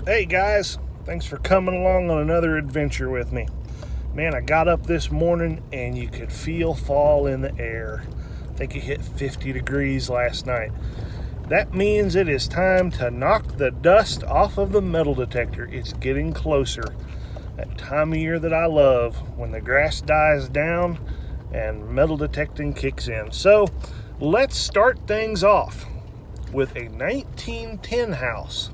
Hey guys, thanks for coming along on another adventure with me. Man, I got up this morning and you could feel fall in the air. I think it hit 50 degrees last night. That means it is time to knock the dust off of the metal detector. It's getting closer. That time of year that I love, when the grass dies down and metal detecting kicks in. So let's start things off with a 1910 house.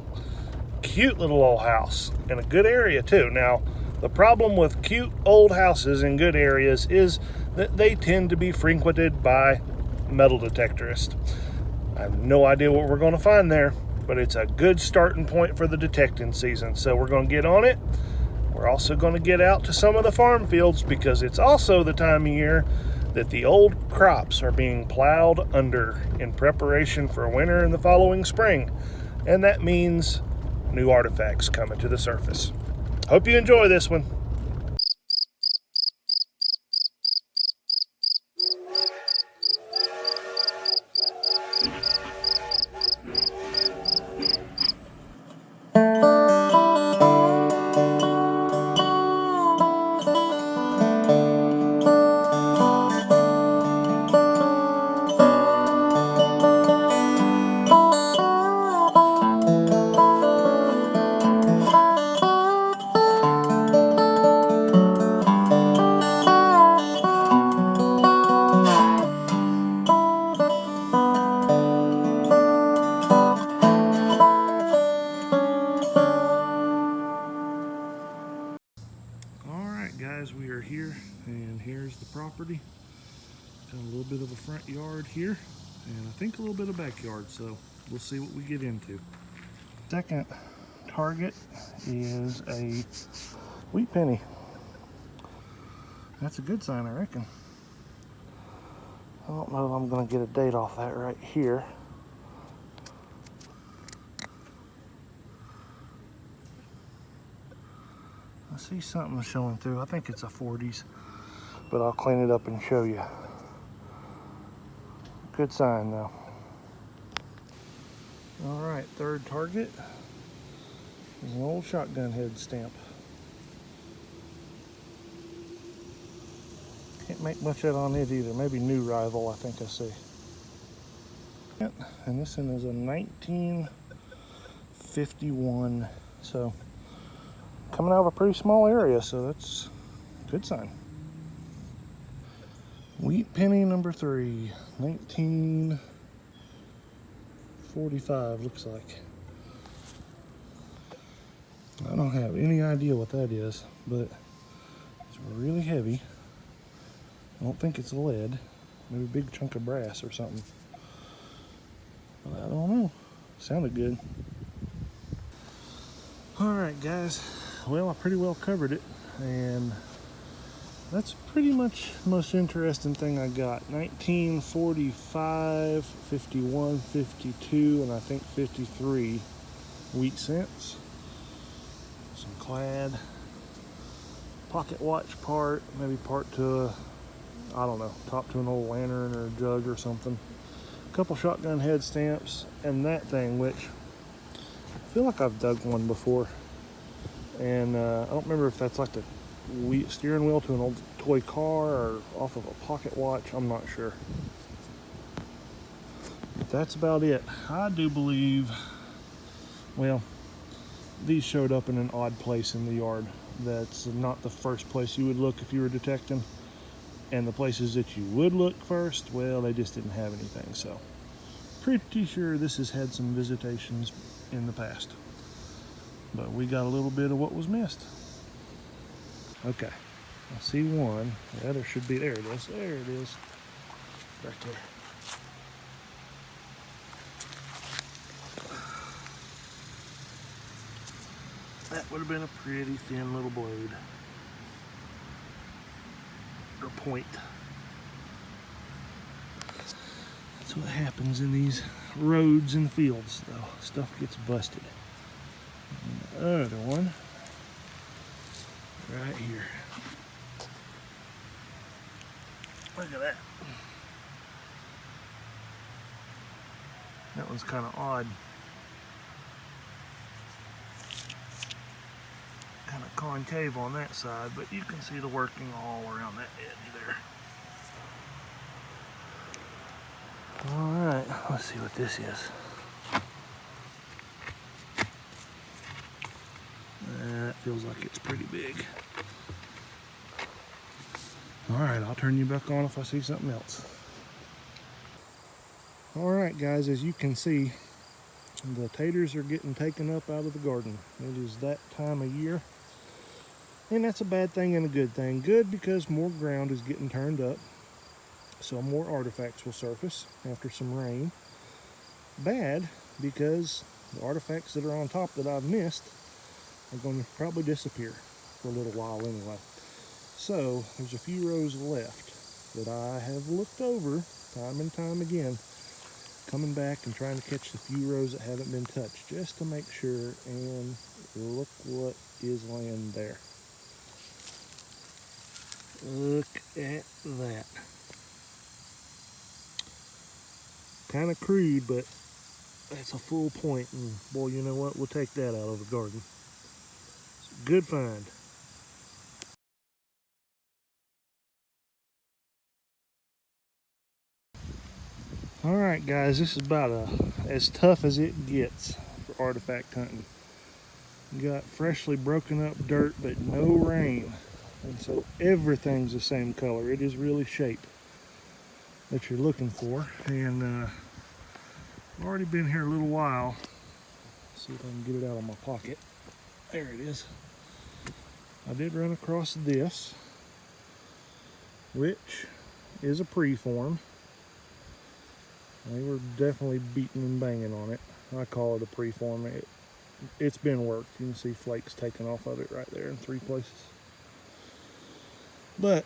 Cute little old house in a good area too. Now, the problem with cute old houses in good areas is that they tend to be frequented by metal detectorists. I have no idea what we're going to find there, but it's a good starting point for the detecting season. So we're going to get on it. We're also going to get out to some of the farm fields because it's also the time of year that the old crops are being plowed under in preparation for winter and the following spring. And that means new artifacts coming to the surface. Hope you enjoy this one. Guys, we are here, and here's the property. Got a little bit of a front yard here, and I think a little bit of backyard, so we'll see what we get into. Second target is a wheat penny. That's a good sign, I reckon. I don't know if I'm going to get a date off that right here. I see something showing through. I think it's a 40s, but I'll clean it up and show you. Good sign though. All right, third target is an old shotgun head stamp. Can't make much out on it either. Maybe new rival, I think I see. And this one is a 1951, so coming out of a pretty small area, so that's a good sign. Wheat penny number 3, 1945 looks like. I don't have any idea what that is, but it's really heavy. I don't think it's lead, maybe a big chunk of brass or something. But I don't know, sounded good. All right guys, well, I pretty well covered it, and that's pretty much the most interesting thing I got. 1945, 51, 52, and I think 53 wheat cents. Some clad, pocket watch part, maybe part to a, I don't know, top to an old lantern or a jug or something. A couple shotgun head stamps, and that thing, which I feel like I've dug one before. And I don't remember if that's like the steering wheel to an old toy car or off of a pocket watch. I'm not sure. But that's about it. I do believe, well, these showed up in an odd place in the yard. That's not the first place you would look if you were detecting. And the places that you would look first, well, they just didn't have anything. So pretty sure this has had some visitations in the past. But we got a little bit of what was missed. Okay, I see one. The other should be, there it is. There it is. Right there. That would have been a pretty thin little blade. Or point. That's what happens in these roads and fields, though. Stuff gets busted. And the other one, right here. Look at that. That one's kind of odd. kind of concave on that side, but you can see the working all around that edge there. Alright, let's see what this is. That feels like it's pretty big. Alright, I'll turn you back on if I see something else. Alright guys, as you can see, the taters are getting taken up out of the garden. It is that time of year. And that's a bad thing and a good thing. Good because more ground is getting turned up, so more artifacts will surface after some rain. Bad because the artifacts that are on top that I've missed are going to probably disappear for a little while anyway. So there's a few rows left that I have looked over time and time again, coming back and trying to catch the few rows that haven't been touched just to make sure. And look what is laying there. Look at that. Kind of crude, but that's a full point. And boy, you know what? We'll take that out of the garden. It's a good find. All right, guys, this is about as tough as it gets for artifact hunting. You got freshly broken up dirt, but no rain. And so everything's the same color. It is really shape that you're looking for. And I've already been here a little while. Let's see if I can get it out of my pocket. There it is. I did run across this, which is a preform. They were definitely beating and banging on it. I call it a preform. It's been worked. You can see flakes taken off of it right there in 3 places. But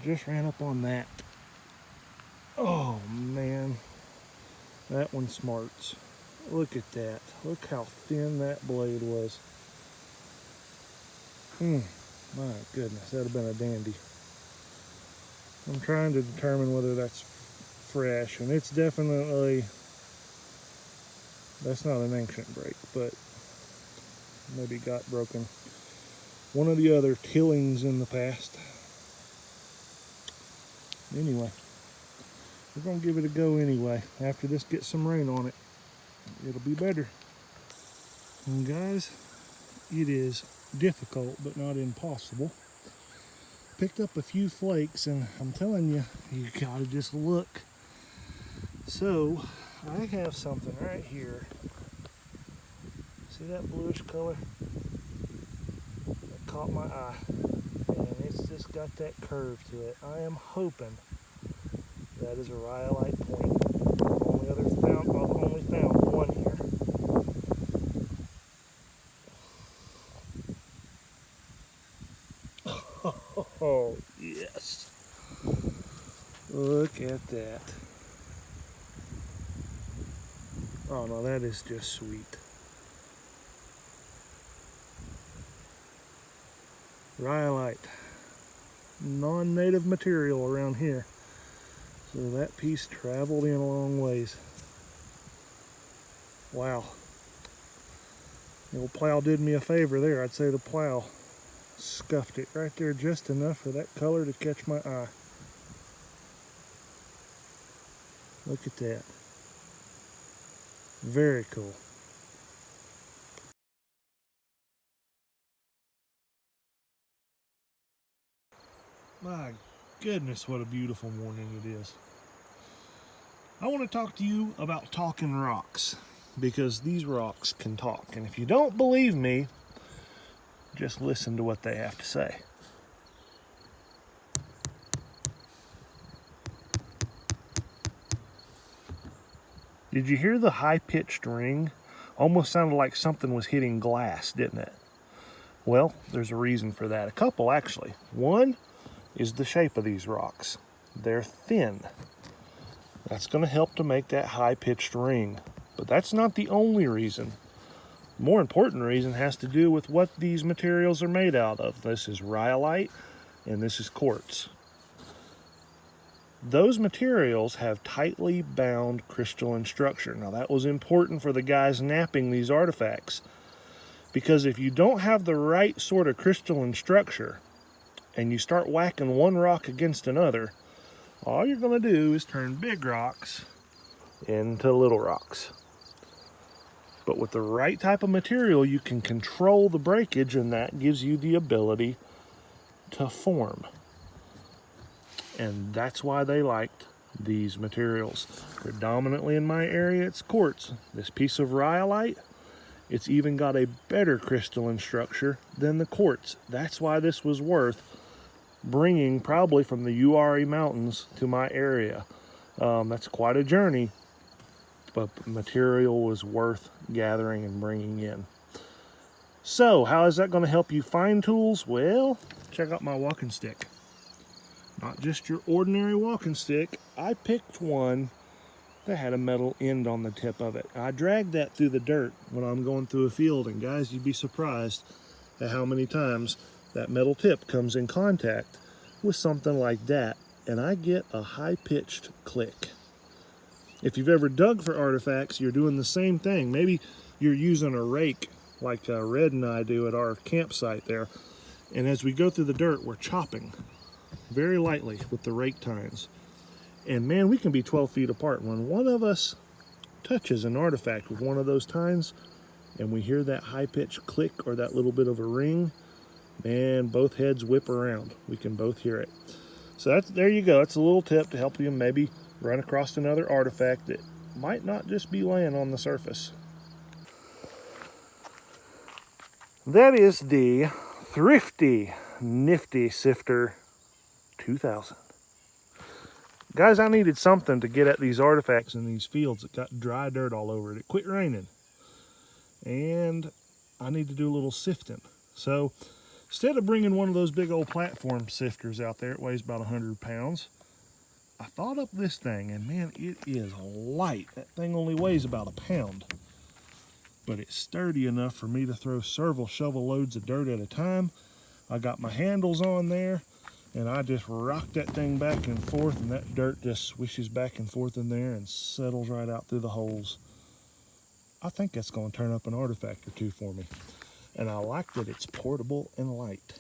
just ran up on that. Oh man, that one smarts. Look at that. Look how thin that blade was. My goodness, that'd have been a dandy. I'm trying to determine whether that's fresh, and it's definitely, that's not an ancient break, but maybe got broken one of the other tillings in the past. Anyway, we're gonna give it a go anyway. After this gets some rain on it, it'll be better. And guys, it is difficult but not impossible. Picked up a few flakes, and I'm telling you, you gotta just look. So I have something right here. See that bluish color? That caught my eye, and it's just got that curve to it. I am hoping that is a rhyolite point. I've only found one here. Oh yes! Look at that. Oh no, that is just sweet. Rhyolite. Non-native material around here. So that piece traveled in a long ways. Wow. The old plow did me a favor there. I'd say the plow scuffed it right there just enough for that color to catch my eye. Look at that. Very cool. My goodness, what a beautiful morning it is. I want to talk to you about talking rocks, because these rocks can talk. And if you don't believe me, just listen to what they have to say. Did you hear the high-pitched ring? Almost sounded like something was hitting glass, didn't it? Well, there's a reason for that. A couple, actually. One is the shape of these rocks. They're thin. That's going to help to make that high-pitched ring. But that's not the only reason. The more important reason has to do with what these materials are made out of. This is rhyolite, and this is quartz. Those materials have tightly bound crystalline structure. Now that was important for the guys napping these artifacts, Because if you don't have the right sort of crystalline structure and you start whacking one rock against another, all you're going to do is turn big rocks into little rocks. But with the right type of material, you can control the breakage, and that gives you the ability to form. And that's why they liked these materials. Predominantly in my area, it's quartz. This piece of rhyolite, it's even got a better crystalline structure than the quartz. That's why this was worth bringing probably from the Uari Mountains to my area. That's quite a journey, but the material was worth gathering and bringing in. So how is that going to help you find tools? Well, check out my walking stick. Not just your ordinary walking stick. I picked one that had a metal end on the tip of it. I dragged that through the dirt when I'm going through a field, and guys, you'd be surprised at how many times that metal tip comes in contact with something like that, and I get a high-pitched click. If you've ever dug for artifacts, you're doing the same thing. Maybe you're using a rake like Red and I do at our campsite there, and as we go through the dirt, we're chopping very lightly with the rake tines. And man, we can be 12 feet apart. When one of us touches an artifact with one of those tines and we hear that high-pitched click or that little bit of a ring, man, both heads whip around. We can both hear it. So there you go. That's a little tip to help you maybe run across another artifact that might not just be laying on the surface. That is the thrifty, nifty Sifter 2000. Guys, I needed something to get at these artifacts in these fields that got dry dirt all over it. It quit raining. And I need to do a little sifting. So instead of bringing one of those big old platform sifters out there, it weighs about 100 pounds, I thought up this thing, and man, it is light. That thing only weighs about a pound. But it's sturdy enough for me to throw several shovel loads of dirt at a time. I got my handles on there, and I just rock that thing back and forth, and that dirt just swishes back and forth in there and settles right out through the holes. I think that's going to turn up an artifact or two for me. And I like that it's portable and light.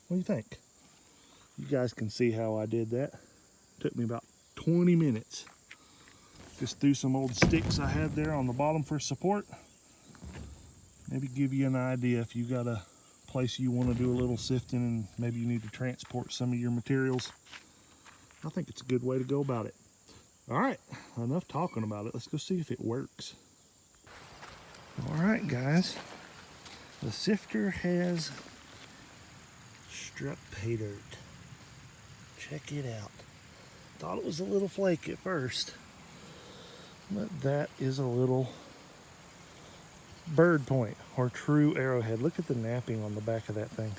What do you think? You guys can see how I did that. Took me about 20 minutes. Just threw some old sticks I had there on the bottom for support. Maybe give you an idea if you got a place you want to do a little sifting and maybe you need to transport some of your materials. I think it's a good way to go about it. All right, enough talking about it. Let's go see if it works. All right, guys. The sifter has struck pay dirt. Check it out. Thought it was a little flake at first, but that is a little bird point or true arrowhead. Look at the napping on the back of that thing.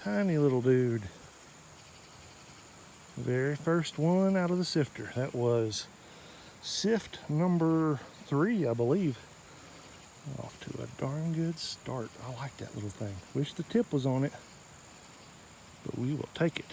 Tiny little dude. Very first one out of the sifter. That was sift number 3, I believe. Off to a darn good start. I like that little thing. Wish the tip was on it, but we will take it.